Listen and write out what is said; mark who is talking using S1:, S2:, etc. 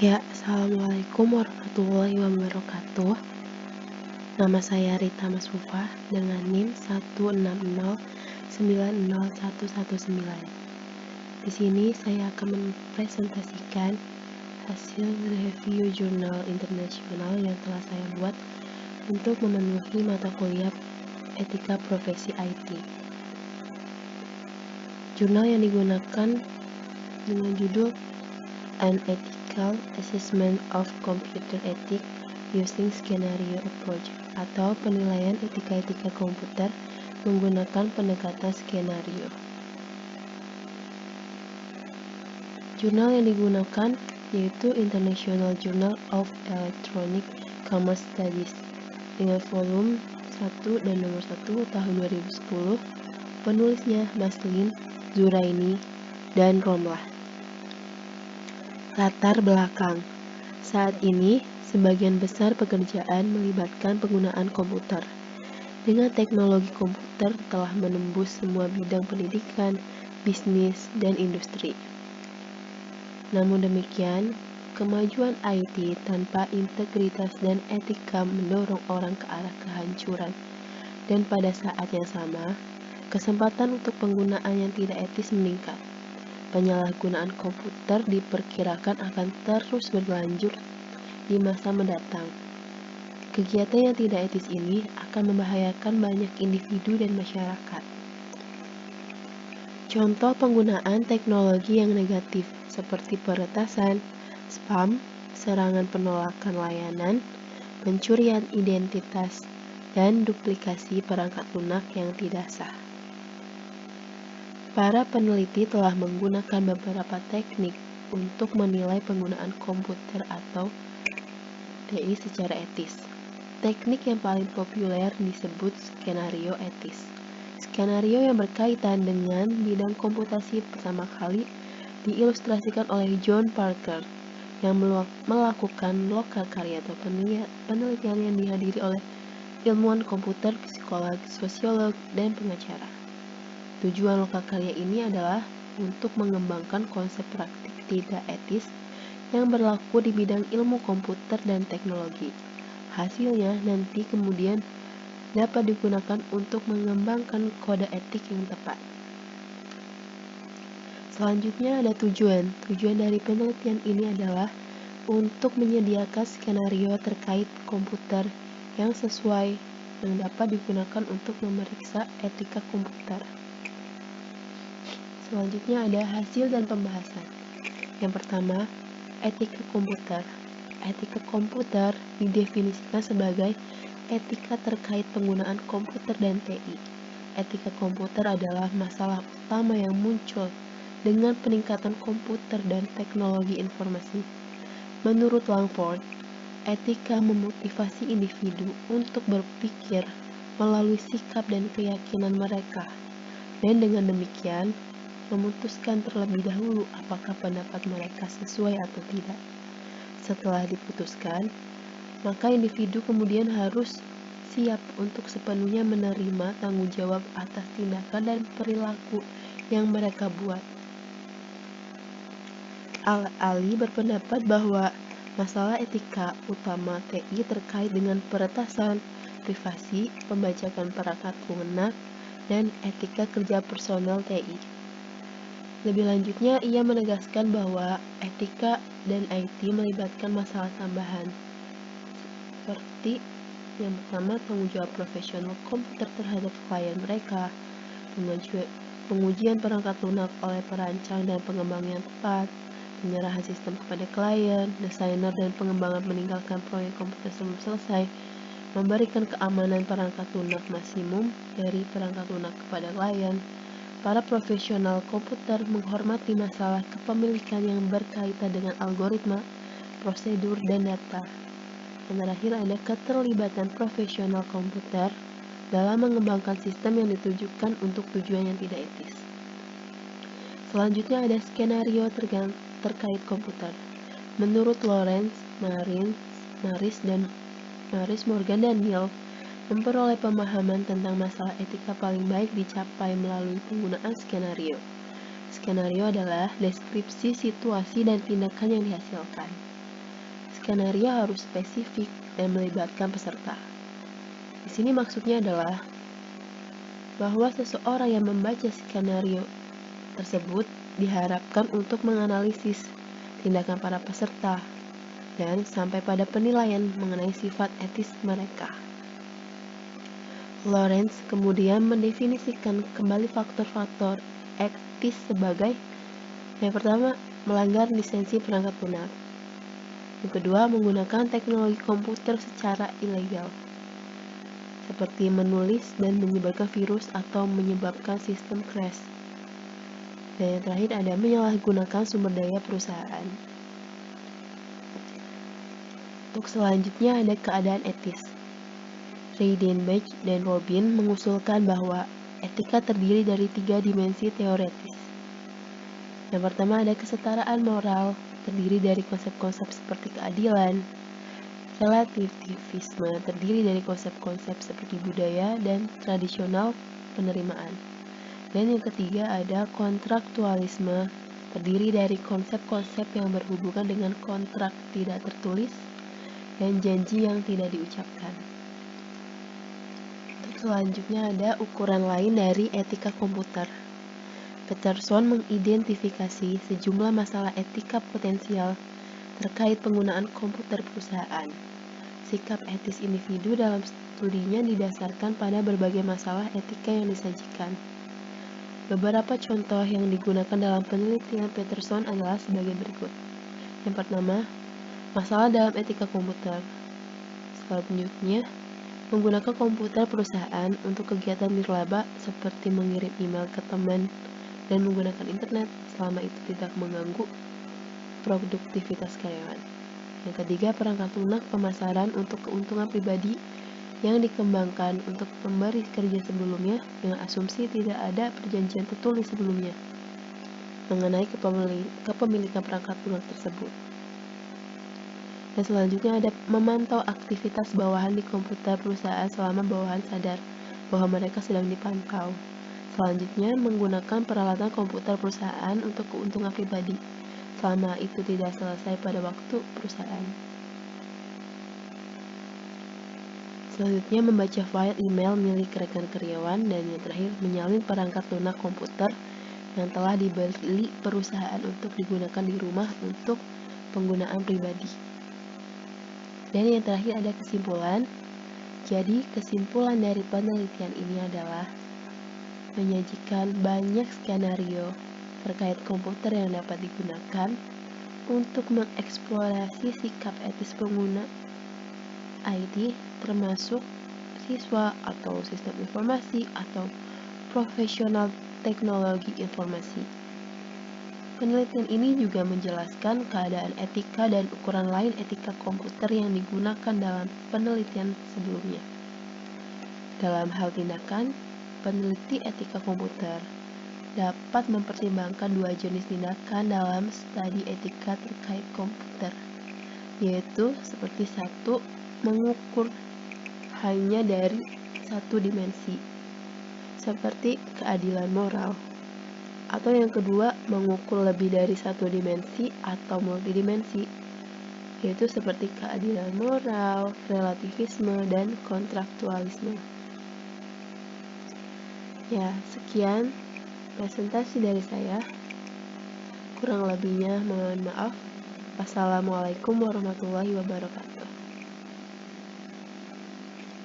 S1: Ya, Assalamualaikum warahmatullahi wabarakatuh. Nama saya Rita Masufah dengan NIM 160901119. Di sini saya akan mempresentasikan hasil review jurnal internasional yang telah saya buat untuk memenuhi mata kuliah etika profesi IT. Jurnal yang digunakan dengan judul An Ethical Assessment of Computer Ethics Using Scenario Approach atau penilaian etika komputer menggunakan pendekatan skenario. Jurnal yang digunakan yaitu International Journal of Electronic Commerce Studies dengan volume 1 dan nomor 1 tahun 2010. Penulisnya Maslin, Zuraini, dan Romlah. Latar belakang. Saat ini, sebagian besar pekerjaan melibatkan penggunaan komputer. Dengan teknologi komputer telah menembus semua bidang pendidikan, bisnis, dan industri. Namun demikian, kemajuan IT tanpa integritas dan etika mendorong orang ke arah kehancuran. Dan pada saat yang sama, kesempatan untuk penggunaan yang tidak etis meningkat. Penyalahgunaan komputer diperkirakan akan terus berlanjut di masa mendatang. Kegiatan yang tidak etis ini akan membahayakan banyak individu dan masyarakat. Contoh penggunaan teknologi yang negatif seperti peretasan, spam, serangan penolakan layanan, pencurian identitas, dan duplikasi perangkat lunak yang tidak sah. Para peneliti telah menggunakan beberapa teknik untuk menilai penggunaan komputer atau TI secara etis. Teknik yang paling populer disebut skenario etis. Skenario yang berkaitan dengan bidang komputasi pertama kali diilustrasikan oleh John Parker yang melakukan lokakarya atau penelitian yang dihadiri oleh ilmuwan komputer, psikolog, sosiolog, dan pengacara. Tujuan lokakarya ini adalah untuk mengembangkan konsep praktik tidak etis yang berlaku di bidang ilmu komputer dan teknologi. Hasilnya nanti kemudian dapat digunakan untuk mengembangkan kode etik yang tepat. Selanjutnya ada tujuan. Tujuan dari penelitian ini adalah untuk menyediakan skenario terkait komputer yang sesuai yang dapat digunakan untuk memeriksa etika komputer. Selanjutnya ada hasil dan pembahasan. Yang pertama, etika komputer. Etika komputer didefinisikan sebagai etika terkait penggunaan komputer dan TI. Etika komputer adalah masalah utama yang muncul dengan peningkatan komputer dan teknologi informasi. Menurut Langford, etika memotivasi individu untuk berpikir melalui sikap dan keyakinan mereka, dan dengan demikian memutuskan terlebih dahulu apakah pendapat mereka sesuai atau tidak. Setelah diputuskan, maka individu kemudian harus siap untuk sepenuhnya menerima tanggung jawab atas tindakan dan perilaku yang mereka buat. Ali berpendapat bahwa masalah etika utama TI terkait dengan peretasan, privasi, pembajakan perangkat lunak, dan etika kerja personel TI. Lebih lanjutnya, ia menegaskan bahwa etika dan IT melibatkan masalah tambahan, seperti yang pertama, tanggung jawab profesional komputer terhadap klien mereka, pengujian perangkat lunak oleh perancang dan pengembang yang tepat, penyerahan sistem kepada klien, desainer dan pengembangan meninggalkan proyek komputer sebelum selesai, memberikan keamanan perangkat lunak maksimum dari perangkat lunak kepada klien. Para profesional komputer menghormati masalah kepemilikan yang berkaitan dengan algoritma, prosedur, dan data. Yang terakhir ada keterlibatan profesional komputer dalam mengembangkan sistem yang ditujukan untuk tujuan yang tidak etis. Selanjutnya ada skenario terkait komputer. Menurut Lawrence, Maris, Morgan, dan Neal, memperoleh pemahaman tentang masalah etika paling baik dicapai melalui penggunaan skenario. Skenario adalah deskripsi situasi dan tindakan yang dihasilkan. skenario harus spesifik dan melibatkan peserta. Di sini maksudnya adalah bahwa seseorang yang membaca skenario tersebut diharapkan untuk menganalisis tindakan para peserta dan sampai pada penilaian mengenai sifat etis mereka. Lawrence kemudian mendefinisikan kembali faktor-faktor etis sebagai yang pertama, melanggar lisensi perangkat lunak. Yang kedua, menggunakan teknologi komputer secara ilegal, seperti menulis dan menyebarkan virus atau menyebabkan sistem crash. Dan yang terakhir ada menyalahgunakan sumber daya perusahaan. Untuk selanjutnya ada keadaan etis. Reidenbach dan Robin mengusulkan bahwa etika terdiri dari 3 dimensi teoretis. Yang pertama ada kesetaraan moral, terdiri dari konsep-konsep seperti keadilan. Relativisme terdiri dari konsep-konsep seperti budaya dan tradisional penerimaan. Dan yang ketiga ada kontraktualisme, terdiri dari konsep-konsep yang berhubungan dengan kontrak tidak tertulis dan janji yang tidak diucapkan. Untuk selanjutnya ada ukuran lain dari etika komputer. Peterson mengidentifikasi sejumlah masalah etika potensial terkait penggunaan komputer perusahaan. Sikap etis individu dalam studinya didasarkan pada berbagai masalah etika yang disajikan. Beberapa contoh yang digunakan dalam penelitian Peterson adalah sebagai berikut. Yang pertama, masalah dalam etika komputer. Selanjutnya, menggunakan komputer perusahaan untuk kegiatan nirlaba seperti mengirim email ke teman dan menggunakan internet selama itu tidak mengganggu produktivitas karyawan. Yang ketiga, perangkat lunak pemasaran untuk keuntungan pribadi yang dikembangkan untuk pemberi kerja sebelumnya dengan asumsi tidak ada perjanjian tertulis sebelumnya mengenai kepemilikan perangkat lunak tersebut. Dan selanjutnya ada memantau aktivitas bawahan di komputer perusahaan selama bawahan sadar bahwa mereka sedang dipantau. Selanjutnya, menggunakan peralatan komputer perusahaan untuk keuntungan pribadi selama itu tidak selesai pada waktu perusahaan. Selanjutnya, membaca file email milik rekan karyawan, dan yang terakhir, menyalin perangkat lunak komputer yang telah dibeli perusahaan untuk digunakan di rumah untuk penggunaan pribadi. Dan yang terakhir ada kesimpulan. Jadi, kesimpulan dari penelitian ini adalah menyajikan banyak skenario terkait komputer yang dapat digunakan untuk mengeksplorasi sikap etis pengguna IT, termasuk siswa atau sistem informasi atau profesional teknologi informasi. Penelitian ini juga menjelaskan keadaan etika dan ukuran lain etika komputer yang digunakan dalam penelitian sebelumnya. Dalam hal tindakan, peneliti etika komputer dapat mempertimbangkan 2 jenis tindakan dalam studi etika terkait komputer, yaitu seperti 1. Mengukur hanya dari 1 dimensi, seperti keadilan moral, atau yang kedua, mengukur lebih dari 1 dimensi atau multidimensi, yaitu seperti keadilan moral, relativisme, dan kontraktualisme. Ya, sekian presentasi dari saya. Kurang lebihnya mohon maaf. Wassalamualaikum warahmatullahi wabarakatuh.